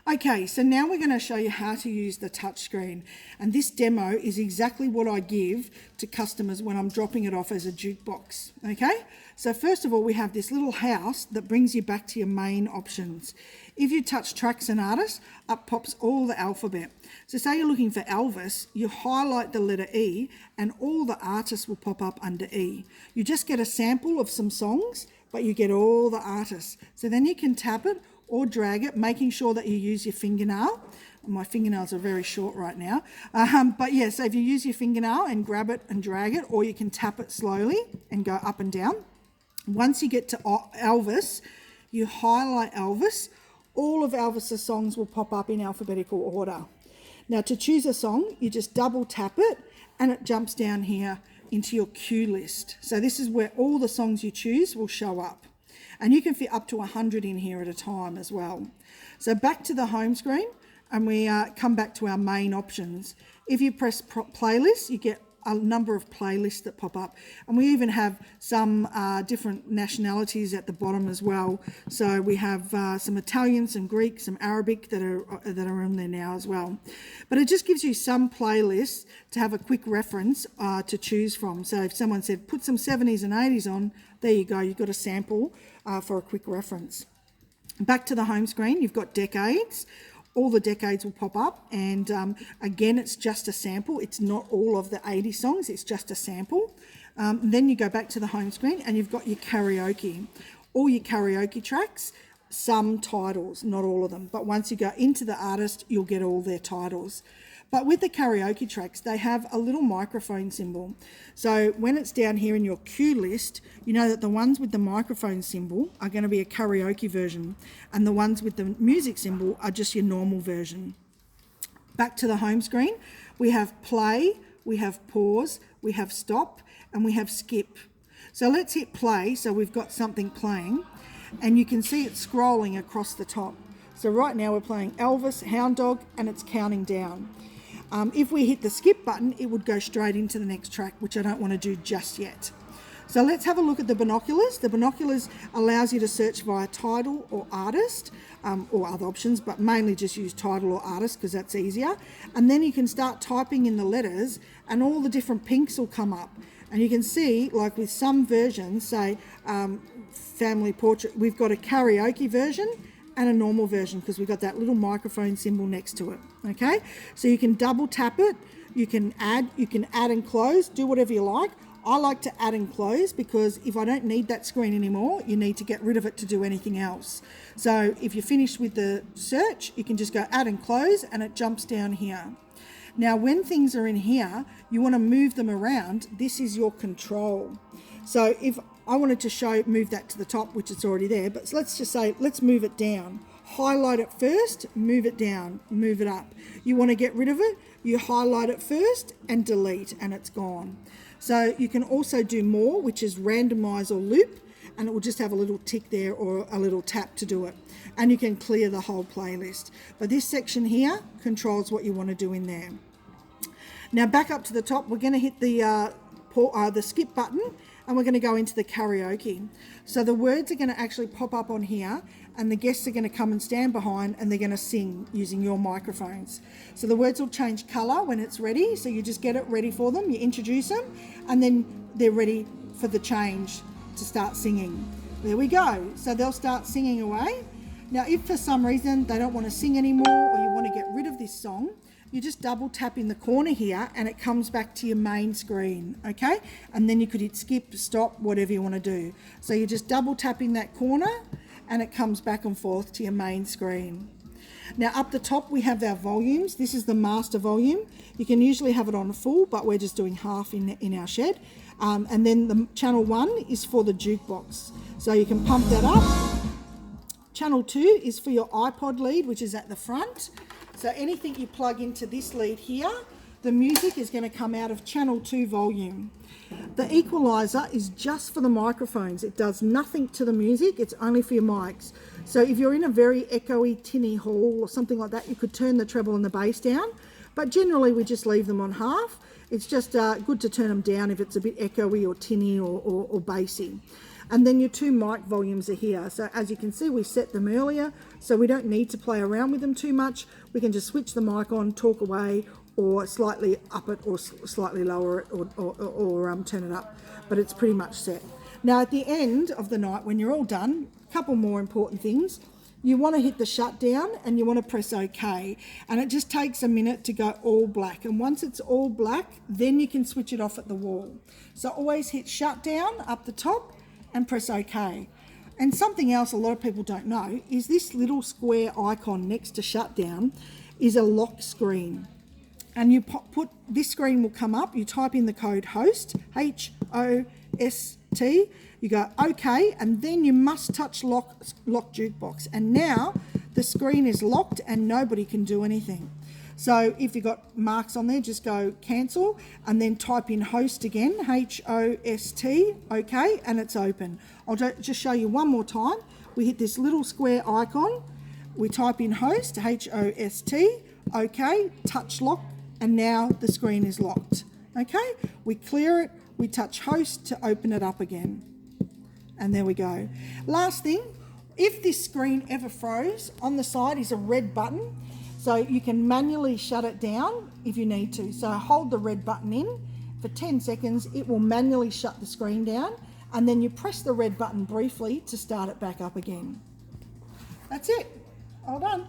Okay, so now we're going to show you how to use the touchscreen, and this demo is exactly what I give to customers when I'm dropping it off as a jukebox. Okay, so first of all we have this little house that brings you back to your main options. If you touch tracks and artists, up pops all the alphabet. So say you're looking for Elvis, you highlight the letter E and all the artists will pop up under E. You just get a sample of some songs, but you get all the artists. So then you can tap it or drag it, making sure that you use your fingernail. My fingernails are very short right now. But yeah, so if you use your fingernail and grab it and drag it, or you can tap it slowly and go up and down. Once you get to Elvis, you highlight Elvis. All of Elvis's songs will pop up in alphabetical order. Now to choose a song, you just double tap it and it jumps down here into your cue list. So this is where all the songs you choose will show up. And you can fit up to 100 in here at a time as well. So back to the home screen, and we come back to our main options. If you press playlist, you get a number of playlists that pop up, and we even have some different nationalities at the bottom as well. So we have some Italian, some Greek, some Arabic that are in there now as well. But it just gives you some playlists to have a quick reference to choose from. So if someone said put some 70s and 80s on, there you go, you've got a sample for a quick reference. Back to the home screen, you've got decades. All the decades will pop up, and again, it's just a sample. It's not all of the 80 songs, it's just a sample. Then you go back to the home screen and you've got your karaoke. All your karaoke tracks, some titles, not all of them. But once you go into the artist, you'll get all their titles. But with the karaoke tracks, they have a little microphone symbol. So when it's down here in your cue list, you know that the ones with the microphone symbol are going to be a karaoke version, and the ones with the music symbol are just your normal version. Back to the home screen, we have play, we have pause, we have stop, and we have skip. So let's hit play, so we've got something playing, and you can see it scrolling across the top. So right now we're playing Elvis, Hound Dog, and it's counting down. If we hit the skip button, it would go straight into the next track, which I don't want to do just yet. So let's have a look at the binoculars. The binoculars allows you to search via title or artist, or other options, but mainly just use title or artist because that's easier. And then you can start typing in the letters and all the different pinks will come up. And you can see, like with some versions, say family portrait, we've got a karaoke version and a normal version because we've got that little microphone symbol next to it. Okay, so you can double tap it, you can add and close, do whatever you like. I like to add and close because if I don't need that screen anymore, you need to get rid of it to do anything else. So if you're finished with the search, you can just go add and close and it jumps down here. Now when things are in here, you want to move them around. This is your control. So if I wanted to move that to the top, which it's already there, but let's just say, let's move it down. Highlight it first, move it down, move it up. You want to get rid of it, you highlight it first and delete, and it's gone. So you can also do more, which is randomize or loop, and it will just have a little tick there or a little tap to do it. And you can clear the whole playlist. But this section here controls what you want to do in there. Now back up to the top, we're going to hit the skip button, and we're going to go into the karaoke. So the words are going to actually pop up on here, and the guests are going to come and stand behind and they're going to sing using your microphones. So the words will change colour when it's ready, so you just get it ready for them, you introduce them, and then they're ready for the change to start singing. There we go. So they'll start singing away. Now if for some reason they don't want to sing anymore, or you want to get rid of this song, you just double tap in the corner here and it comes back to your main screen, okay? And then you could hit skip, stop, whatever you want to do. So you just double tap in that corner and it comes back and forth to your main screen. Now up the top we have our volumes. This is the master volume. You can usually have it on full, but we're just doing half in our shed. And then the channel 1 is for the jukebox. So you can pump that up. Channel 2 is for your iPod lead, which is at the front. So anything you plug into this lead here, the music is going to come out of channel 2 volume. The equalizer is just for the microphones. It does nothing to the music, it's only for your mics. So if you're in a very echoey, tinny hall or something like that, you could turn the treble and the bass down, but generally we just leave them on half. It's just good to turn them down if it's a bit echoey or tinny or bassy. And then your two mic volumes are here. So as you can see, we set them earlier, so we don't need to play around with them too much. We can just switch the mic on, talk away, or slightly up it, or slightly lower it, or turn it up. But it's pretty much set. Now at the end of the night, when you're all done, a couple more important things. You want to hit the shutdown and you want to press OK. And it just takes a minute to go all black. And once it's all black, then you can switch it off at the wall. So always hit shutdown up the top and press OK. And something else a lot of people don't know is this little square icon next to shutdown is a lock screen. And you put, this screen will come up, you type in the code HOST, HOST, you go OK, and then you must touch lock jukebox. And now the screen is locked and nobody can do anything. So if you've got marks on there, just go cancel and then type in host again, HOST, OK, and it's open. I'll just show you one more time. We hit this little square icon, we type in host, HOST, OK, touch lock, and now the screen is locked. Okay, we clear it, we touch host to open it up again. And there we go. Last thing, if this screen ever froze, on the side is a red button, so you can manually shut it down if you need to. So hold the red button in for 10 seconds, it will manually shut the screen down, and then you press the red button briefly to start it back up again. That's it, all done.